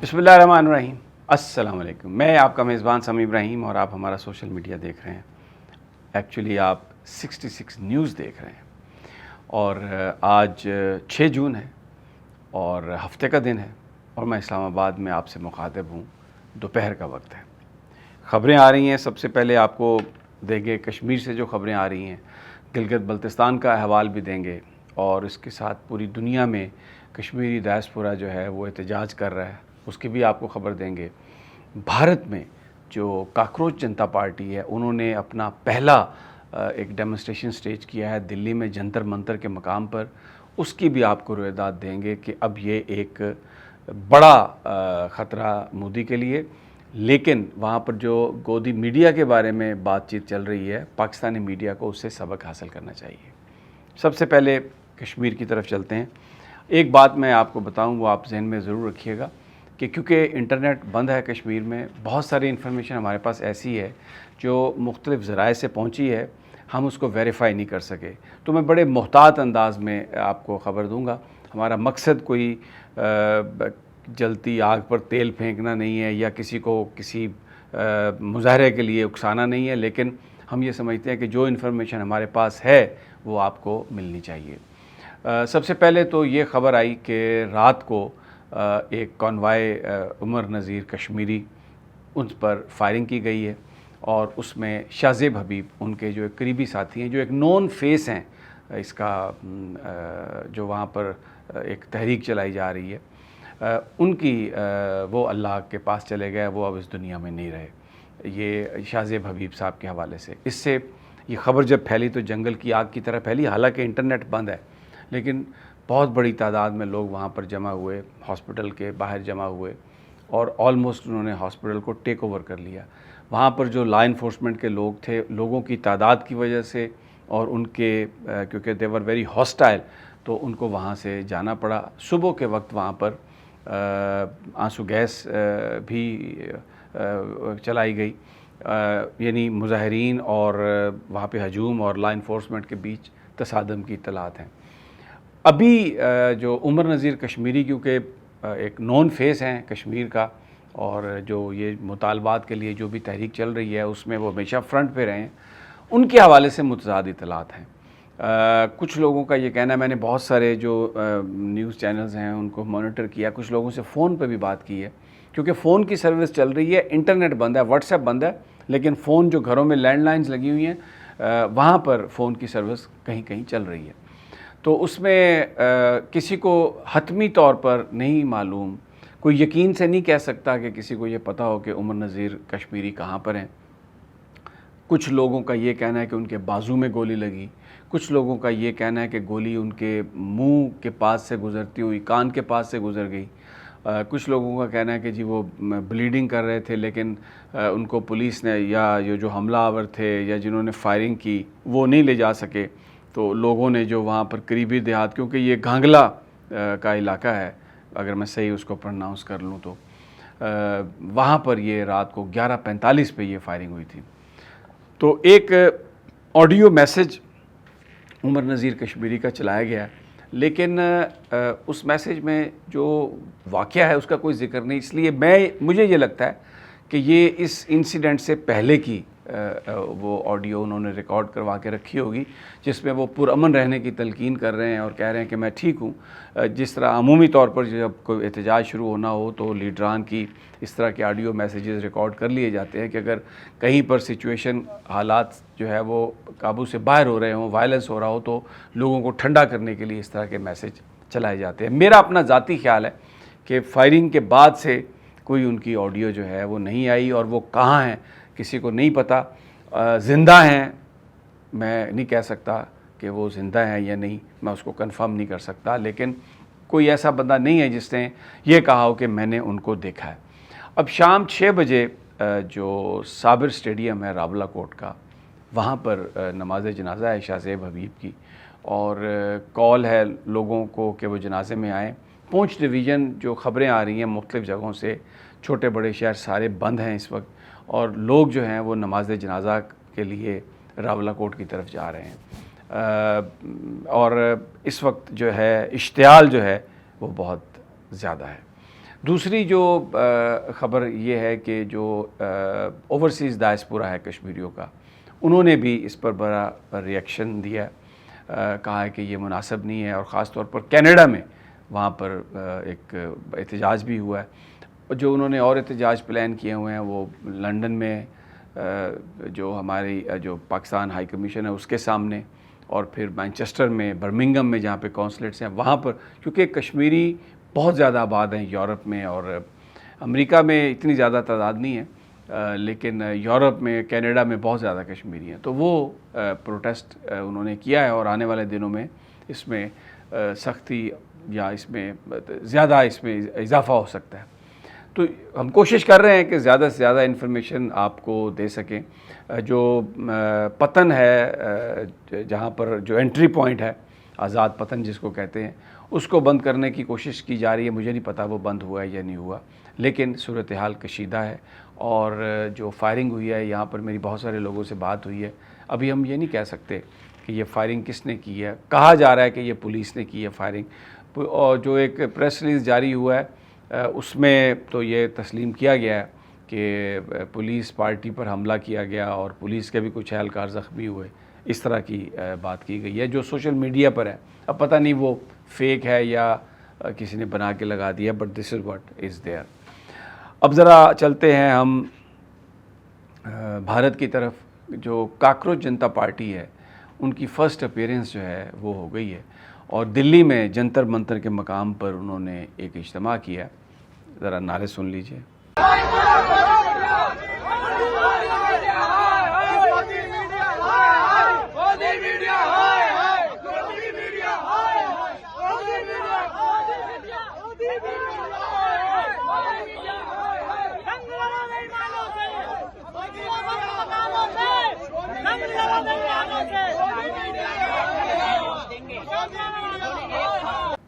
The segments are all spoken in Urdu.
بسم اللہ الرحمن الرحیم۔ السلام علیکم، میں آپ کا میزبان سمیع ابراہیم اور آپ ہمارا سوشل میڈیا دیکھ رہے ہیں۔ ایکچولی آپ 66 نیوز دیکھ رہے ہیں اور آج 6 جون ہے اور ہفتے کا دن ہے اور میں اسلام آباد میں آپ سے مخاطب ہوں۔ دوپہر کا وقت ہے، خبریں آ رہی ہیں۔ سب سے پہلے آپ کو دیں گے کشمیر سے جو خبریں آ رہی ہیں، گلگت بلتستان کا احوال بھی دیں گے اور اس کے ساتھ پوری دنیا میں کشمیری ڈائسپورا جو ہے وہ احتجاج کر رہا ہے، اس کی بھی آپ کو خبر دیں گے۔ بھارت میں جو کاکروچ جنتا پارٹی ہے، انہوں نے اپنا پہلا ایک ڈیمونسٹریشن سٹیج کیا ہے دلی میں جنتر منتر کے مقام پر، اس کی بھی آپ کو رویداد دیں گے کہ اب یہ ایک بڑا خطرہ مودی کے لیے۔ لیکن وہاں پر جو گودی میڈیا کے بارے میں بات چیت چل رہی ہے، پاکستانی میڈیا کو اس سے سبق حاصل کرنا چاہیے۔ سب سے پہلے کشمیر کی طرف چلتے ہیں۔ ایک بات میں آپ کو بتاؤں، وہ آپ ذہن میں ضرور رکھیے گا کہ کیونکہ انٹرنیٹ بند ہے کشمیر میں، بہت ساری انفارمیشن ہمارے پاس ایسی ہے جو مختلف ذرائع سے پہنچی ہے، ہم اس کو ویریفائی نہیں کر سکے، تو میں بڑے محتاط انداز میں آپ کو خبر دوں گا۔ ہمارا مقصد کوئی جلتی آگ پر تیل پھینکنا نہیں ہے یا کسی کو کسی مظاہرے کے لیے اکسانا نہیں ہے، لیکن ہم یہ سمجھتے ہیں کہ جو انفارمیشن ہمارے پاس ہے وہ آپ کو ملنی چاہیے۔ سب سے پہلے تو یہ خبر آئی کہ رات کو ایک کانوائے عمر نذیر کشمیری، ان پر فائرنگ کی گئی ہے اور اس میں شاہ زیب حبیب، ان کے جو ایک قریبی ساتھی ہیں، جو ایک نون فیس ہیں اس کا، جو وہاں پر ایک تحریک چلائی جا رہی ہے، ان کی وہ اللہ کے پاس چلے گئے، وہ اب اس دنیا میں نہیں رہے۔ یہ شاہ زیب حبیب صاحب کے حوالے سے اس سے یہ خبر جب پھیلی تو جنگل کی آگ کی طرح پھیلی، حالانکہ انٹرنیٹ بند ہے، لیکن بہت بڑی تعداد میں لوگ وہاں پر جمع ہوئے، ہاسپٹل کے باہر جمع ہوئے اور آلموسٹ انہوں نے ہاسپٹل کو ٹیک اوور کر لیا۔ وہاں پر جو لا انفورسمنٹ کے لوگ تھے، لوگوں کی تعداد کی وجہ سے اور ان کے کیونکہ دے ور ویری ہاسٹائل، تو ان کو وہاں سے جانا پڑا۔ صبح کے وقت وہاں پر آنسو گیس بھی چلائی گئی، یعنی مظاہرین اور وہاں پہ ہجوم اور لا انفورسمنٹ کے بیچ تصادم کی اطلاعات ہیں۔ ابھی جو عمر نذیر کشمیری، کیونکہ ایک نون فیس ہیں کشمیر کا اور جو یہ مطالبات کے لیے جو بھی تحریک چل رہی ہے اس میں وہ ہمیشہ فرنٹ پہ رہے ہیں، ان کے حوالے سے متضاد اطلاعات ہیں۔ کچھ لوگوں کا یہ کہنا ہے، میں نے بہت سارے جو نیوز چینلز ہیں ان کو مانیٹر کیا، کچھ لوگوں سے فون پہ بھی بات کی ہے، کیونکہ فون کی سروس چل رہی ہے، انٹرنیٹ بند ہے، واٹس ایپ بند ہے، لیکن فون جو گھروں میں لینڈ لائنز لگی ہوئی ہیں وہاں پر فون کی سروس کہیں کہیں چل رہی ہے۔ تو اس میں کسی کو حتمی طور پر نہیں معلوم، کوئی یقین سے نہیں کہہ سکتا کہ کسی کو یہ پتہ ہو کہ عمر نذیر کشمیری کہاں پر ہیں۔ کچھ لوگوں کا یہ کہنا ہے کہ ان کے بازو میں گولی لگی، کچھ لوگوں کا یہ کہنا ہے کہ گولی ان کے منہ کے پاس سے گزرتی ہوئی کان کے پاس سے گزر گئی، کچھ لوگوں کا کہنا ہے کہ جی وہ بلیڈنگ کر رہے تھے لیکن ان کو پولیس نے یا یہ جو حملہ آور تھے یا جنہوں نے فائرنگ کی وہ نہیں لے جا سکے، تو لوگوں نے جو وہاں پر قریبی دیہات، کیونکہ یہ گھانگلا کا علاقہ ہے اگر میں صحیح اس کو پروناؤنس کر لوں تو، وہاں پر یہ رات کو 11:45 پہ یہ فائرنگ ہوئی تھی۔ تو ایک آڈیو میسج عمر نذیر کشمیری کا چلایا گیا ہے، لیکن اس میسج میں جو واقعہ ہے اس کا کوئی ذکر نہیں، اس لیے مجھے یہ لگتا ہے کہ یہ اس انسیڈنٹ سے پہلے کی وہ آڈیو انہوں نے ریکارڈ کروا کے رکھی ہوگی، جس میں وہ پرامن رہنے کی تلقین کر رہے ہیں اور کہہ رہے ہیں کہ میں ٹھیک ہوں۔ جس طرح عمومی طور پر جب کوئی احتجاج شروع ہونا ہو تو لیڈران کی اس طرح کے آڈیو میسیجز ریکارڈ کر لیے جاتے ہیں کہ اگر کہیں پر سچویشن، حالات جو ہے وہ قابو سے باہر ہو رہے ہوں، وائلنس ہو رہا ہو، تو لوگوں کو ٹھنڈا کرنے کے لیے اس طرح کے میسیج چلائے جاتے ہیں۔ میرا اپنا ذاتی خیال ہے کہ فائرنگ کے بعد سے کوئی ان کی آڈیو جو ہے وہ نہیں آئی اور وہ کہاں ہیں کسی کو نہیں پتہ۔ زندہ ہیں، میں نہیں کہہ سکتا کہ وہ زندہ ہیں یا نہیں، میں اس کو کنفرم نہیں کر سکتا، لیکن کوئی ایسا بندہ نہیں ہے جس نے یہ کہا ہو کہ میں نے ان کو دیکھا ہے۔ اب شام 6 بجے جو صابر اسٹیڈیم ہے راولہ کوٹ کا، وہاں پر نماز جنازہ ہے شاہ زیب حبیب کی، اور کال ہے لوگوں کو کہ وہ جنازے میں آئیں۔ پونچھ ڈویژن جو خبریں آ رہی ہیں مختلف جگہوں سے، چھوٹے بڑے شہر سارے بند ہیں اس وقت، اور لوگ جو ہیں وہ نماز جنازہ کے لیے راولہ کوٹ کی طرف جا رہے ہیں، اور اس وقت جو ہے اشتعال جو ہے وہ بہت زیادہ ہے۔ دوسری جو خبر یہ ہے کہ جو اوورسیز ڈائسپورا ہے کشمیریوں کا، انہوں نے بھی اس پر بڑا ریئیکشن دیا، کہا ہے کہ یہ مناسب نہیں ہے، اور خاص طور پر کینیڈا میں وہاں پر ایک احتجاج بھی ہوا ہے۔ جو انہوں نے اور احتجاج پلان کیے ہوئے ہیں وہ لنڈن میں جو ہماری جو پاکستان ہائی کمیشن ہے اس کے سامنے، اور پھر مانچسٹر میں، برمنگم میں جہاں پہ کونسلیٹس ہیں وہاں پر، کیونکہ کشمیری بہت زیادہ آباد ہیں یورپ میں، اور امریکہ میں اتنی زیادہ تعداد نہیں ہے، لیکن یورپ میں، کینیڈا میں بہت زیادہ کشمیری ہیں، تو وہ پروٹیسٹ انہوں نے کیا ہے، اور آنے والے دنوں میں اس میں سختی یا اس میں زیادہ اس میں اضافہ ہو سکتا ہے۔ تو ہم کوشش کر رہے ہیں کہ زیادہ سے زیادہ انفارمیشن آپ کو دے سکیں۔ جو پتن ہے، جہاں پر جو انٹری پوائنٹ ہے، آزاد پتن جس کو کہتے ہیں، اس کو بند کرنے کی کوشش کی جا رہی ہے۔ مجھے نہیں پتا وہ بند ہوا ہے یا نہیں ہوا، لیکن صورتحال کشیدہ ہے، اور جو فائرنگ ہوئی ہے یہاں پر میری بہت سارے لوگوں سے بات ہوئی ہے۔ ابھی ہم یہ نہیں کہہ سکتے کہ یہ فائرنگ کس نے کی ہے، کہا جا رہا ہے کہ یہ پولیس نے کی ہے فائرنگ، اور جو ایک پریس ریلیز جاری ہوا ہے اس میں تو یہ تسلیم کیا گیا ہے کہ پولیس پارٹی پر حملہ کیا گیا اور پولیس کے بھی کچھ اہلکار زخمی ہوئے، اس طرح کی بات کی گئی ہے جو سوشل میڈیا پر ہے۔ اب پتہ نہیں وہ فیک ہے یا کسی نے بنا کے لگا دیا، but this is what is there. اب ذرا چلتے ہیں ہم بھارت کی طرف۔ جو کاکروچ جنتا پارٹی ہے ان کی فرسٹ اپیئرنس جو ہے وہ ہو گئی ہے، اور دلی میں جنتر منتر کے مقام پر انہوں نے ایک اجتماع کیا۔ ذرا نعرے سن لیجئے۔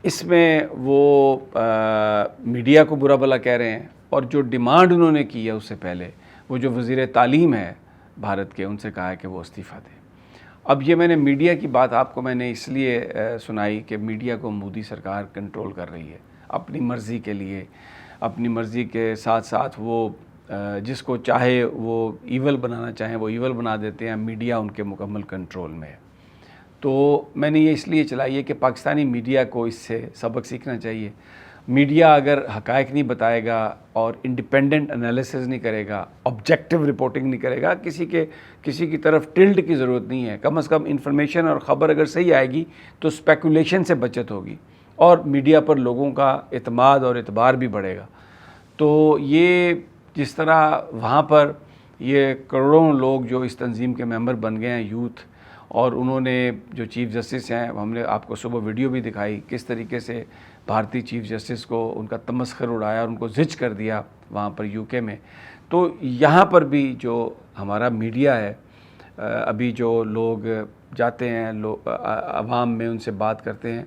اس میں وہ میڈیا کو برا بھلا کہہ رہے ہیں، اور جو ڈیمانڈ انہوں نے کی ہے اس سے پہلے، وہ جو وزیر تعلیم ہے بھارت کے، ان سے کہا ہے کہ وہ استعفیٰ دیں۔ اب یہ میں نے میڈیا کی بات آپ کو میں نے اس لیے سنائی کہ میڈیا کو مودی سرکار کنٹرول کر رہی ہے اپنی مرضی کے لیے، اپنی مرضی کے ساتھ ساتھ وہ جس کو چاہے وہ ایول بنانا چاہیں وہ ایول بنا دیتے ہیں۔ میڈیا ان کے مکمل کنٹرول میں ہے۔ تو میں نے یہ اس لیے چلائی ہے کہ پاکستانی میڈیا کو اس سے سبق سیکھنا چاہیے۔ میڈیا اگر حقائق نہیں بتائے گا اور انڈیپینڈنٹ انالیسز نہیں کرے گا، آبجیکٹیو رپورٹنگ نہیں کرے گا، کسی کی طرف ٹلٹ کی ضرورت نہیں ہے۔ کم از کم انفارمیشن اور خبر اگر صحیح آئے گی تو اسپیکولیشن سے بچت ہوگی، اور میڈیا پر لوگوں کا اعتماد اور اعتبار بھی بڑھے گا۔ تو یہ جس طرح وہاں پر یہ کروڑوں لوگ جو اس تنظیم کے ممبر بن گئے ہیں، یوتھ، اور انہوں نے جو چیف جسٹس ہیں، ہم نے آپ کو صبح ویڈیو بھی دکھائی کس طریقے سے بھارتی چیف جسٹس کو ان کا تمسخر اڑایا اور ان کو زج کر دیا وہاں پر یو کے میں۔ تو یہاں پر بھی جو ہمارا میڈیا ہے، ابھی جو لوگ جاتے ہیں، عوام میں ان سے بات کرتے ہیں،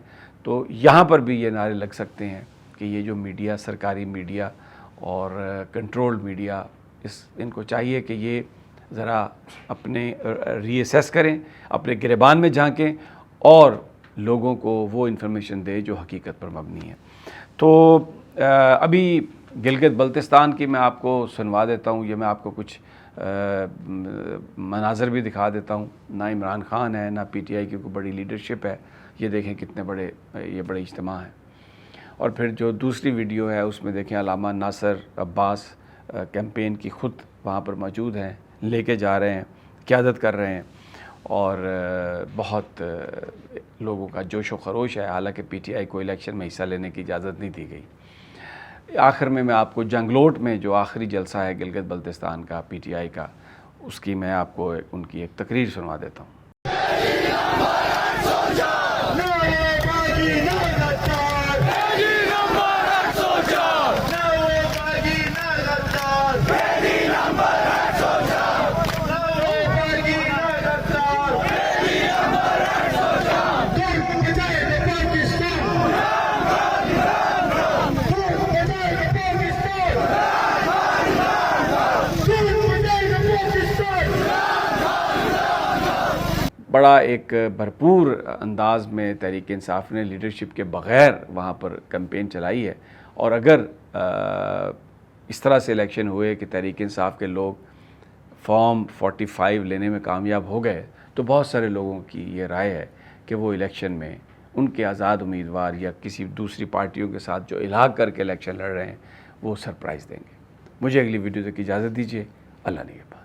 تو یہاں پر بھی یہ نعرے لگ سکتے ہیں کہ یہ جو میڈیا، سرکاری میڈیا اور کنٹرول میڈیا، ان کو چاہیے کہ یہ ذرا اپنے ری اسیس کریں، اپنے گریبان میں جھانکیں، اور لوگوں کو وہ انفارمیشن دے جو حقیقت پر مبنی ہے۔ تو ابھی گلگت بلتستان کی میں آپ کو سنوا دیتا ہوں، یہ میں آپ کو کچھ مناظر بھی دکھا دیتا ہوں۔ نہ عمران خان ہے، نہ پی ٹی آئی کی کوئی بڑی لیڈرشپ ہے۔ یہ دیکھیں کتنے بڑے اجتماع ہیں۔ اور پھر جو دوسری ویڈیو ہے اس میں دیکھیں علامہ ناصر عباس کیمپین کی خود وہاں پر موجود ہیں، لے کے جا رہے ہیں، قیادت کر رہے ہیں، اور بہت لوگوں کا جوش و خروش ہے۔ حالانکہ پی ٹی آئی کو الیکشن میں حصہ لینے کی اجازت نہیں دی گئی۔ آخر میں آپ کو جنگلوٹ میں جو آخری جلسہ ہے گلگت بلتستان کا پی ٹی آئی کا، اس کی میں آپ کو ان کی ایک تقریر سنوا دیتا ہوں۔ بڑا ایک بھرپور انداز میں تحریک انصاف نے لیڈرشپ کے بغیر وہاں پر کیمپین چلائی ہے، اور اگر اس طرح سے الیکشن ہوئے کہ تحریک انصاف کے لوگ فارم 45 لینے میں کامیاب ہو گئے، تو بہت سارے لوگوں کی یہ رائے ہے کہ وہ الیکشن میں ان کے آزاد امیدوار یا کسی دوسری پارٹیوں کے ساتھ جو الحاق کر کے الیکشن لڑ رہے ہیں وہ سرپرائز دیں گے۔ مجھے اگلی ویڈیو تک اجازت دیجیے۔ اللہ نگہبان۔